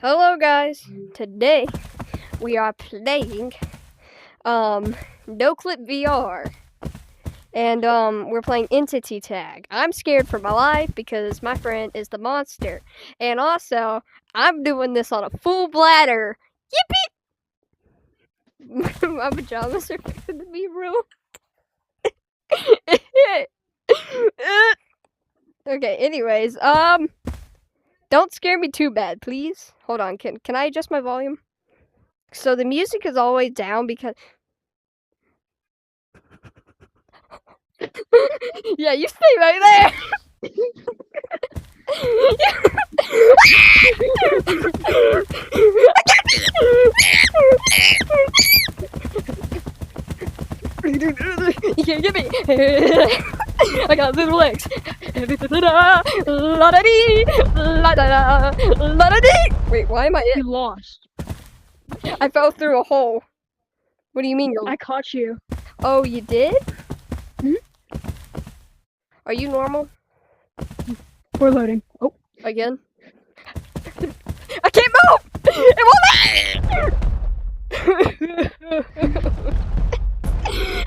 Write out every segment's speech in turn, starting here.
Hello guys, today we are playing NoClip VR and we're playing Entity Tag. I'm scared for my life because my friend is the monster, and also I'm doing this on a full bladder. Yippee! My pajamas are fixing to be ruined. Okay, anyways, don't scare me too bad, please. Hold on, can I adjust my volume? So the music is always down because yeah, you stay right there. You can't get me. I got little legs. Wait, why am I You lost. I fell through a hole. What do you mean? I caught you. Oh, you did? Hmm? Are you normal? We're loading. Oh. Again? I can't move! It won't.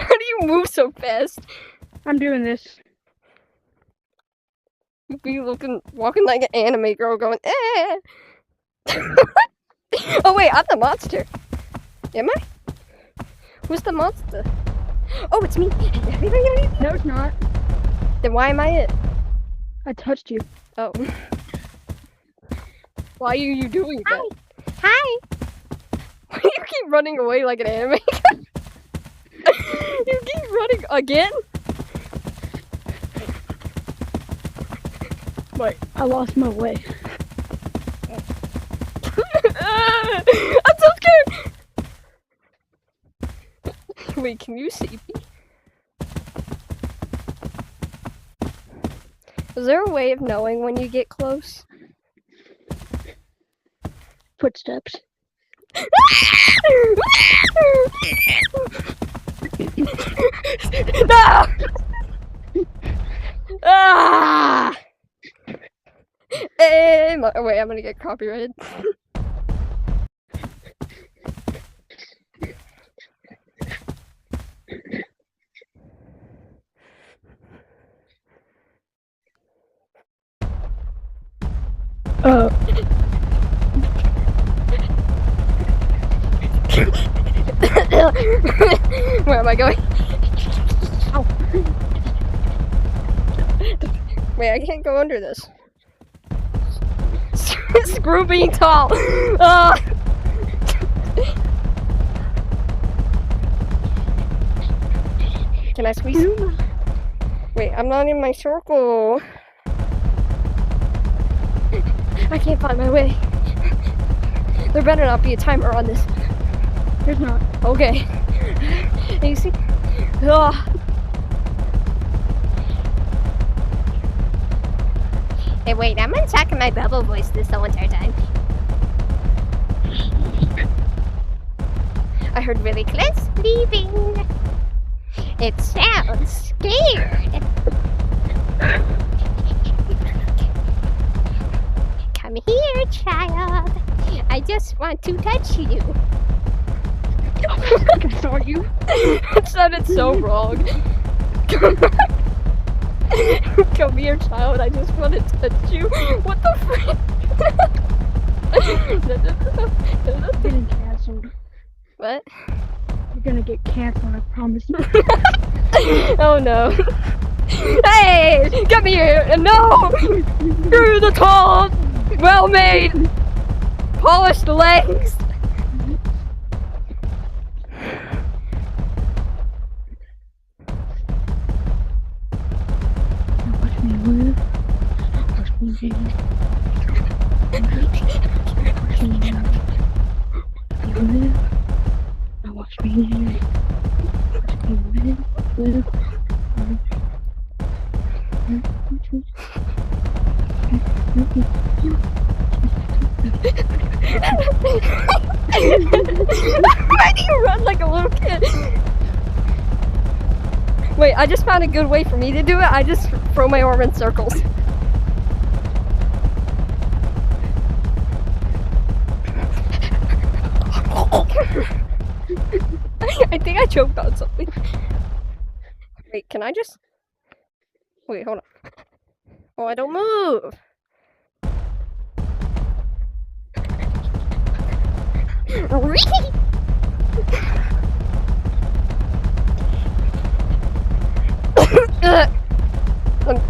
How do you move so fast? I'm doing this. You be walking like an anime girl going, eh. Oh wait, I'm the monster. Am I? Who's the monster? Oh, it's me. No, it's not. Then why am I it? I touched you. Oh. Why are you doing that? Hi. Why do you keep running away like an anime? You keep running again? Wait, I lost my way. I'm so scared! Wait, can you see me? Is there a way of knowing when you get close? Footsteps. No! Ah! Wait, I'm gonna get copyrighted. Where am I going? Ow. Wait, I can't go under this. Screw being tall. Can I squeeze? Wait, I'm not in my circle. I can't find my way. There better not be a timer on this. There's not. Okay. You see? Ugh. Hey, wait, I'm gonna talk in my bubble voice this whole entire time. I heard really close leaving. It sounds scared. Come here, child. I just want to touch you. I saw you. It sounded so wrong. Come here, child. I just want to touch you. What the frick? You're getting canceled. What? You're gonna get canceled, I promise you. Oh no. Hey! Come here! No! You're the tall, well-made, polished legs! Watch me move. Watch me move. Watch me move. You move. Now watch me move. Watch me move. Why do you run like a little kid? Wait, I just found a good way for me to do it. I just throw my arm in circles. I think I choked on something. Wait, can I just... Wait, hold on. Oh, I don't move.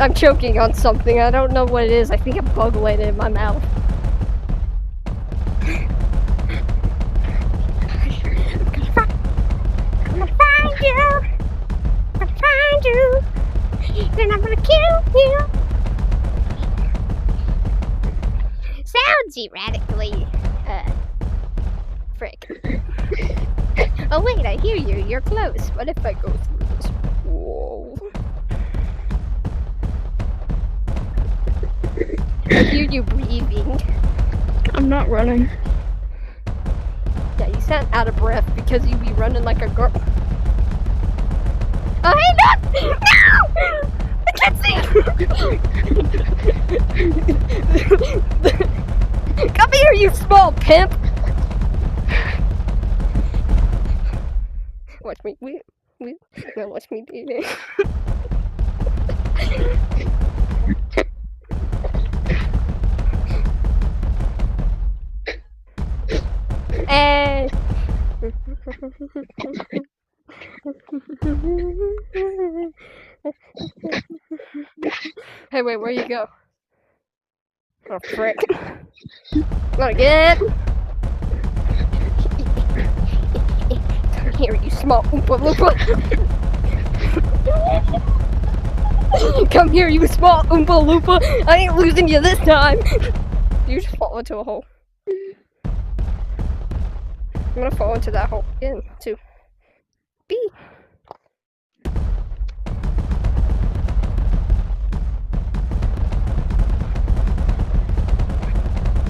I'm choking on something. I don't know what it is. I think a bug landed in my mouth. I'm gonna find you. I'm gonna find you. Then I'm gonna kill you. Sounds erratically. Frick. Oh wait, I hear you. You're close. What if I go through this wall? I hear you breathing. I'm not running. Yeah, you sound out of breath because you be running like a girl. Oh, hey, no! No! I can't see! Come here, you small pimp! Watch me. No, watch me do this. And hey, wait, where you go? Oh, frick. Not again. Come here, you small Oompa Loompa. Come here, you small Oompa Loompa. I ain't losing you this time. You just fall into a hole. I'm gonna fall into that hole again, too. B.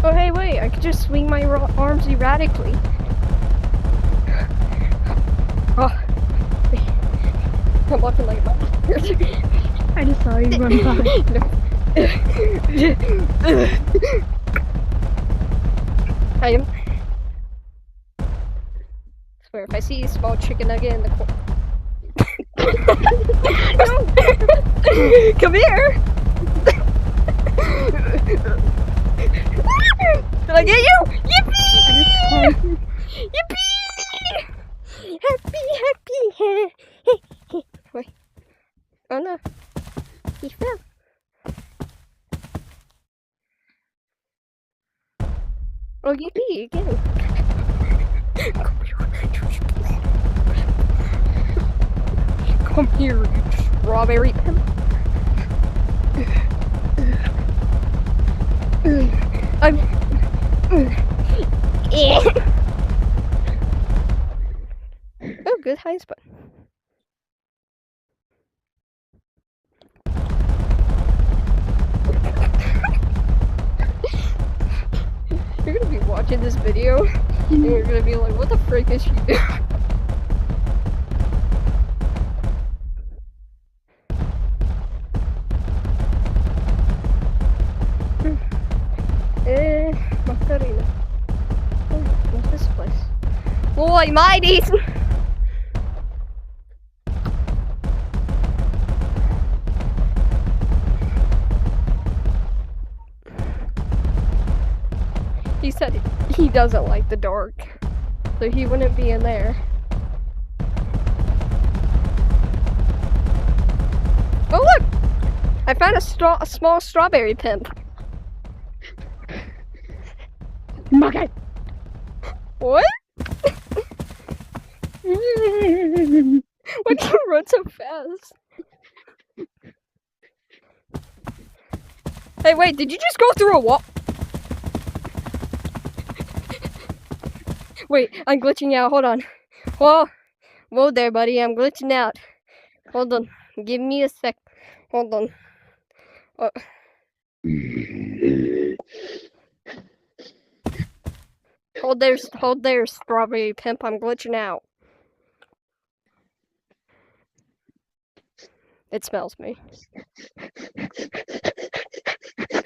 Oh, hey, wait, I could just swing my arms erratically. Oh. I'm walking like a I just saw you run by. I am. Swear, if I see a small chicken nugget in the corner. Come here! Did I get you? Yippee! Yippee! Happy. Wait. Oh no. He fell. Oh, yippee again. Come here, you strawberry pimp. I'm. Oh, good high spot. You're gonna be watching this video and you're gonna be like, what the frick is she doing? Macarena. Oh, what's this place? Boy, mighties! He said he doesn't like the dark, so he wouldn't be in there. Oh look! I found a small strawberry pimp. Okay. What? Why'd you run so fast? Hey, wait, did you just go through a wall? Wait, I'm glitching out. Hold on. Whoa there, buddy. I'm glitching out. Hold on. Give me a sec. Hold on. Hold there, strawberry pimp. I'm glitching out. It smells me.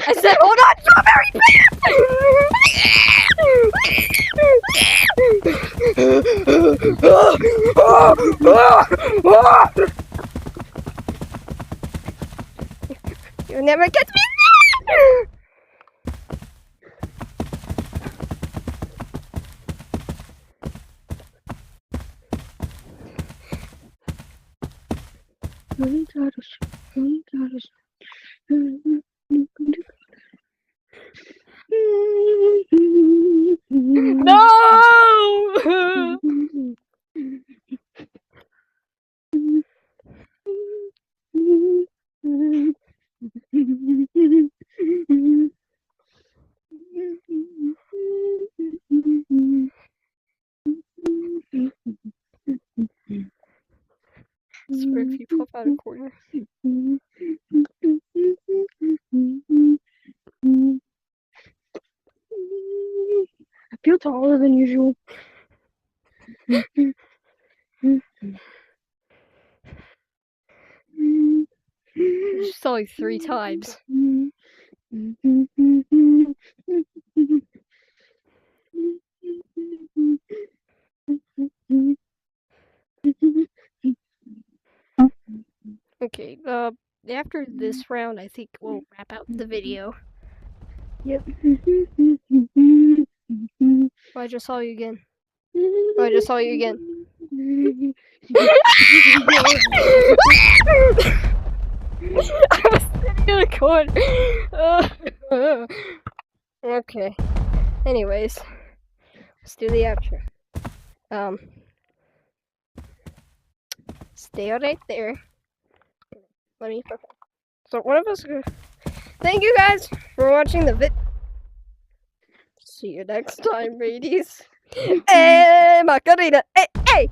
I said, hold on, strawberry pimp! You never get me. No! Swear if you pop out a corner. I feel taller than usual. I just saw you 3 times. Okay, after this round, I think we'll wrap out the video. Yep. Oh, I just saw you again. Oh, I just saw you again. I was sitting in a corner. Okay. Anyways, let's do the outro. Stay right there. Let me perfect. So one of us. Thank you guys for watching the vid. See you next time, ladies. Hey, Macarena. Hey, hey.